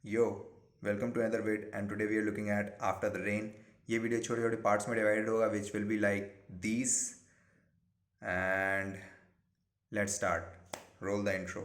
Yo, welcome to another vid and today we are looking at After the Rain. ये video छोटे छोटे parts में divided होगा which will be like these and let's start. Roll the intro.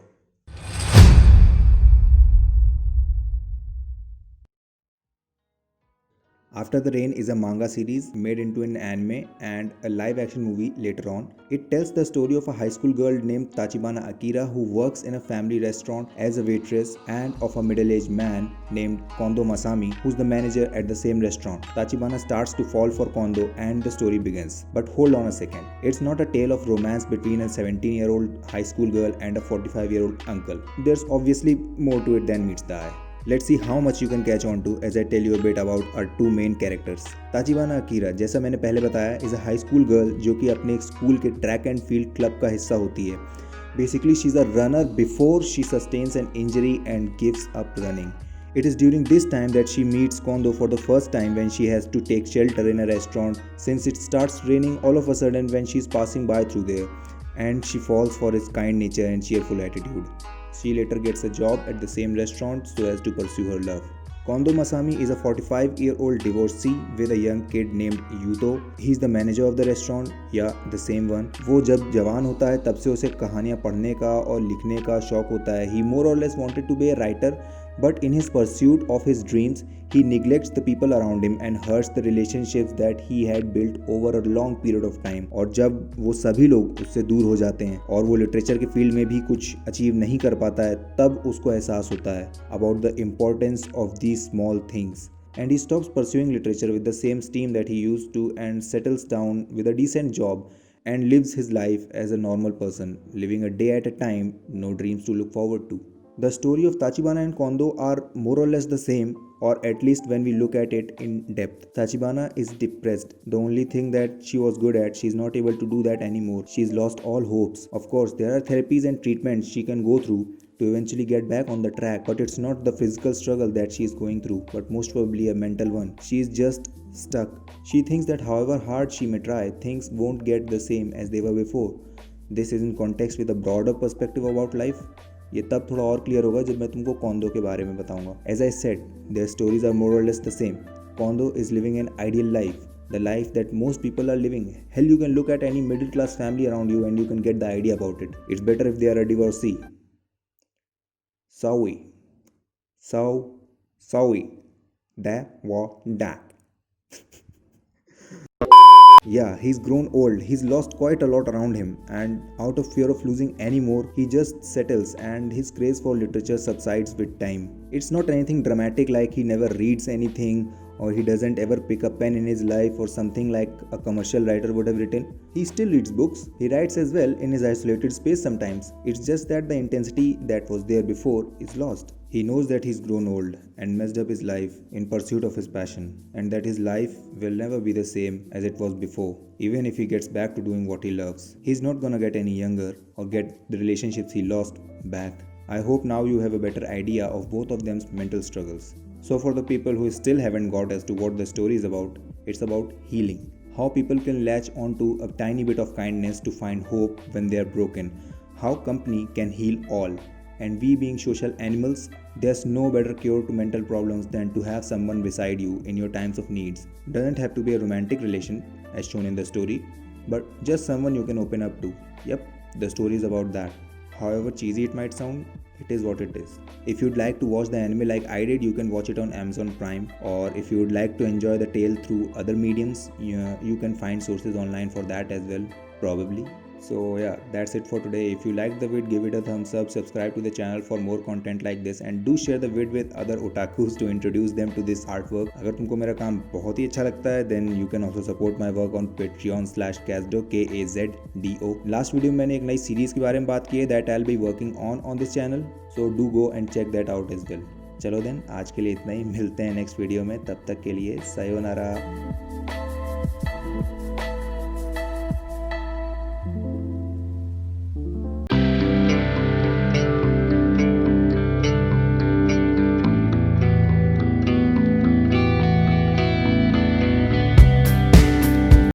After the Rain is a manga series made into an anime and a live action movie later on. It tells the story of a high school girl named Tachibana Akira who works in a family restaurant as a waitress and of a middle-aged man named Kondo Masami who's the manager at the same restaurant. Tachibana starts to fall for Kondo and the story begins. But hold on a second. It's not a tale of romance between a 17-year-old high school girl and a 45-year-old uncle. There's obviously more to it than meets the eye. Let's see how much you can catch on to as I tell you a bit about our two main characters. ताचिबाना Akira जैसा मैंने पहले बताया is a high school girl जो कि अपने एक school के track and field club का हिस्सा होती है. Basically she is a runner before she sustains an injury and gives up running. It is during this time that she meets Kondo for the first time when she has to take shelter in a restaurant since it starts raining all of a sudden when she is passing by through there, and she falls for his kind nature and cheerful attitude. She later gets a job at the same restaurant so as to pursue her love. Kondo Masami is a 45-year-old divorcee with a young kid named Yuto. He's the manager of the restaurant, yeah, the same one. वो जब जवान होता है तब से उसे कहानियाँ पढ़ने का और लिखने का शौक होता है. He more or less wanted to be a writer, but in his pursuit of his dreams, he neglects the people around him and hurts the relationships that he had built over a long period of time. और जब वो सभी लोग उससे दूर हो जाते हैं और वो लिटरेचर के फील्ड में भी कुछ अचीव नहीं कर पाता है तब उसको एहसास होता है about the importance of these small things. And he stops pursuing literature with the same steam that he used to and settles down with a decent job and lives his life as a normal person, living a day at a time, no dreams to look forward to. The story of Tachibana and Kondo are more or less the same, or at least when we look at it in depth. Tachibana is depressed. The only thing that she was good at, she's not able to do that anymore. She's lost all hopes. Of course, there are therapies and treatments she can go through to eventually get back on the track, but it's not the physical struggle that she is going through, but most probably a mental one. She is just stuck. She thinks that however hard she may try, things won't get the same as they were before. This is in context with a broader perspective about life. ये तब थोड़ा और clear होगा जब मैं तुमको condor के बारे में बताऊंगा. As I said their stories are more or less the same. Condo is living an ideal life, the life that most people are living. Hell, you can look at any middle class family around you and you can get the idea about it. It's better if they are a divorcee. Sawi. Sawi. Da wa da. Yeah, he's grown old, he's lost quite a lot around him, and out of fear of losing any more, he just settles and his craze for literature subsides with time. It's not anything dramatic like he never reads anything or he doesn't ever pick a pen in his life or something like a commercial writer would have written. He still reads books, he writes as well in his isolated space sometimes. It's just that the intensity that was there before is lost. He knows that he's grown old and messed up his life in pursuit of his passion, and that his life will never be the same as it was before, even if he gets back to doing what he loves. He's not gonna get any younger or get the relationships he lost back. I hope now you have a better idea of both of them's mental struggles. So for the people who still haven't got as to what the story is about, it's about healing. How people can latch onto a tiny bit of kindness to find hope when they are broken. How company can heal all. And we being social animals, there's no better cure to mental problems than to have someone beside you in your times of needs. Doesn't have to be a romantic relation as shown in the story, but just someone you can open up to. Yep, the story is about that. However cheesy it might sound, it is what it is. If you'd like to watch the anime like I did, you can watch it on Amazon Prime, or if you would like to enjoy the tale through other mediums, you can find sources online for that as well, probably. So yeah, that's it for today. If you liked the vid, give it a thumbs up, subscribe to the channel for more content like this, and do share the vid with other otakus to introduce them to this artwork. अगर तुमको मेरा काम बहुत ही अच्छा लगता है, then you can also support my work on Patreon/Kazdo KAZDO. Last video में मैंने एक नई सीरीज के बारे में बात की है that I'll be working on this channel, so do go and check that out as well. चलो then, आज के लिए इतना ही. मिलते हैं नेक्स्ट वीडियो में. तब तक के लिए सायोनारा.